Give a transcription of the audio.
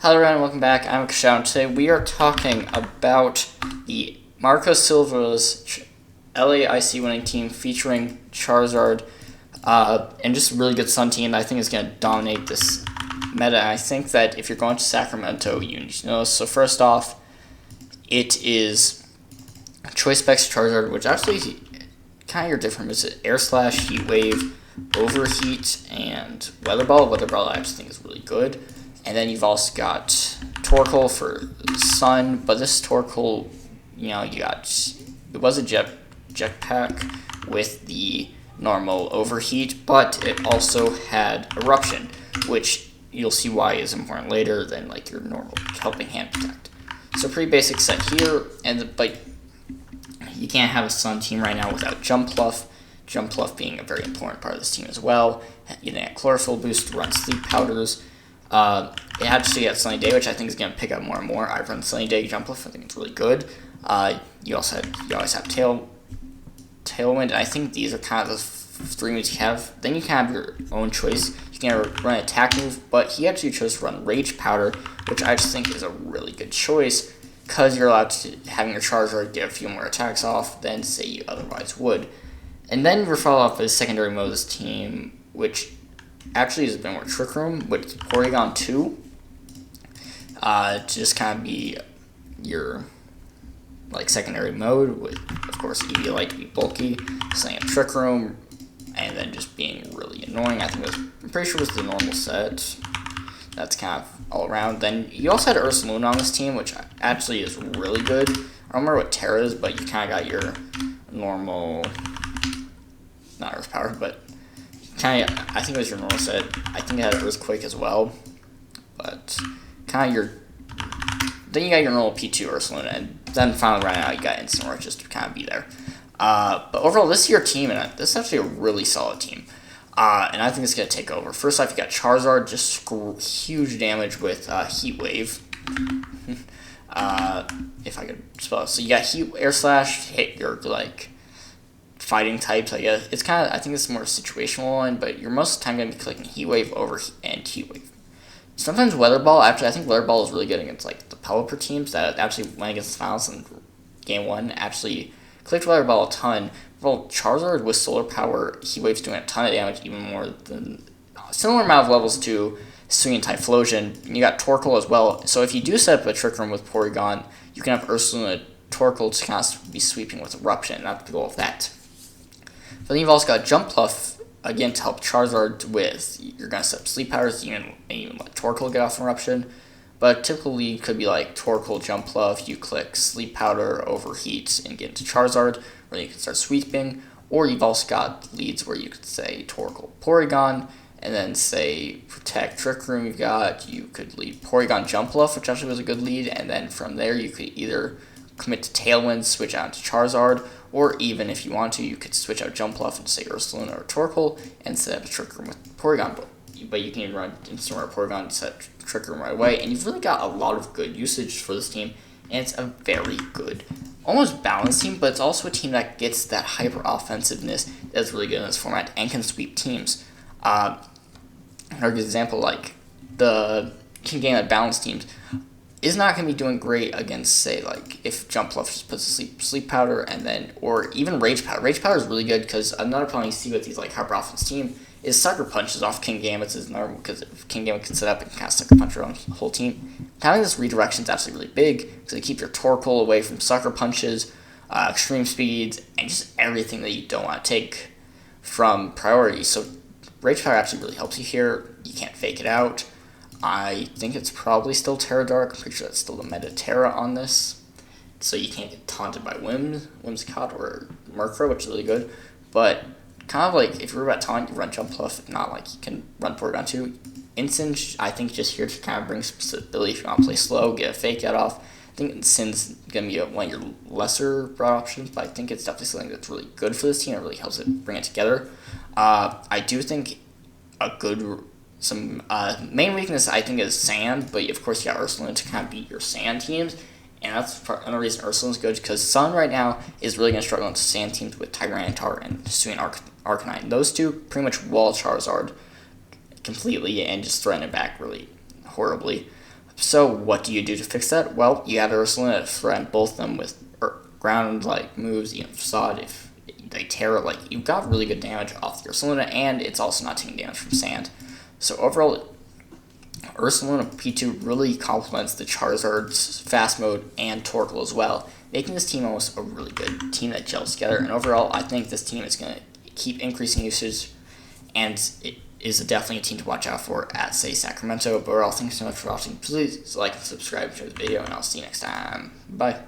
Hello everyone, welcome back. I'm Kashaw, and today we are talking about the Marco Silvas LAIC winning team featuring Charizard, and just a really good Sun team that I think is going to dominate this meta. And I think that if you're going to Sacramento, you need to know this. So first off, it is Choice Specs Charizard, which actually kind of different. It's Air Slash, Heat Wave, Overheat, and Weather Ball. Weather Ball I just think is really good. And then you've also got Torkoal for Sun, but this Torkoal, it was a jetpack with the normal Overheat, but it also had Eruption, which you'll see why is important later than like your normal Helping Hand Protect. So pretty basic set here, but you can't have a Sun team right now without Jump Pluff. Jump Pluff being a very important part of this team as well. Getting that Chlorophyll boost to run Sleep Powders. It actually had Sunny Day, which I think is going to pick up more and more. I've run Sunny Day Jump Pluff. I think it's really good. You always have Tailwind, and I think these are kind of the three moves you have. Then you can have your own choice. You can run an attack move, but he actually chose to run Rage Powder, which I just think is a really good choice because you're allowed to having your Charizard get a few more attacks off than say you otherwise would. And then we're followed up with secondary mode of this team, which actually is a bit more Trick Room with Porygon 2 to just kind of be your secondary mode with, of course, Eviolite be bulky, slaying a Trick Room, and then just being really annoying. I'm pretty sure it was the normal set. That's kind of all around. Then you also had Ursaluna on this team, which actually is really good. I don't remember what Terra is, but you kind of got your normal, not Earth Power, but I think it was your normal set. I think it had Earthquake as well, but then you got your normal P2 Ursaluna, and then finally right now you got Instant Roar just to kind of be there. But overall, this is your team, and this is actually a really solid team. And I think it's going to take over. First off, you got Charizard, just huge damage with Heat Wave. If I could spell it. So you got Air Slash, hit your fighting types, I guess. It's I think it's more a situational one, but you're most of the time going to be clicking Heat Wave over and Heat Wave. Sometimes Weather Ball, actually, I think Weather Ball is really good against the Pelipper teams that actually went against the finals in Game 1. Actually clicked Weather Ball a ton. Well, Charizard with Solar Power, Heat Wave's doing a ton of damage, even more than similar amount of levels to Swing and Typhlosion. And you got Torkoal as well. So if you do set up a Trick Room with Porygon, you can have Ursaluna Torkoal to kind of be sweeping with Eruption, and that's the goal of that. But then you've also got Jump Pluff, again, to help Charizard with, you're going to set up Sleep Powders, even let Torkoal get off Eruption. But typically, it could be Torkoal, Jump Pluff, you click Sleep Powder, Overheat, and get into Charizard, where you can start sweeping. Or you've also got leads where you could say Torkoal, Porygon, and then say Protect, Trick Room you could lead Porygon, Jump Pluff, which actually was a good lead, and then from there you could either commit to Tailwind, switch out to Charizard, or even if you want to, you could switch out Jump Pluff and say Ursaluna or Torkoal and set up a Trick Room with Porygon. But you can even run Instant Roar Porygon and set Trick Room right away, and you've really got a lot of good usage for this team, and it's a very good, almost balanced team, but it's also a team that gets that hyper offensiveness that's really good in this format and can sweep teams. For example, the team game that balanced teams is not going to be doing great against, say, if Jump Pluff just puts a Sleep Powder and then, or even Rage Powder. Rage Powder is really good because another problem you see with these hyper offense team is Sucker Punches off King Gambit's is normal, because if King Gambit can set up and kind of Sucker Punch around the whole team. Having this redirection is actually really big because they keep your Torkoal away from Sucker Punches, extreme speeds, and just everything that you don't want to take from priority. So Rage Powder actually really helps you here. You can't fake it out. I think it's probably still Terra Dark. I'm pretty sure that's still the meta Terra on this. So you can't get taunted by Whimsicott or Murkrow, which is really good. But kind of if you're about taunt, you run Jump Pluff. If not, you can run Porygon 2. Instant, I think, just here to kind of bring some stability if you want to play slow, get a fake out off. I think Insyn's going to be one of your lesser broad options, but I think it's definitely something that's really good for this team. It really helps it bring it together. I do think some main weakness, I think, is Sand, but of course you got Ursaluna to kind of beat your Sand teams, and that's another reason Ursaluna's good, because Sun right now is really going to struggle into Sand teams with Tyranitar and Hisuian Arcanine. Those two pretty much wall Charizard completely and just threaten it back really horribly. So what do you do to fix that? Well, you have Ursaluna to threaten both of them with ground like moves, Facade, if they tear it, like you've got really good damage off the Ursaluna, and it's also not taking damage from sand. So overall, Ursaluna P2 really complements the Charizard's fast mode and Torkoal as well, making this team almost a really good team that gels together. And overall, I think this team is going to keep increasing usage, and it is definitely a team to watch out for at, say, Sacramento. But overall, thanks so much for watching. Please like and subscribe to the video, and I'll see you next time. Bye.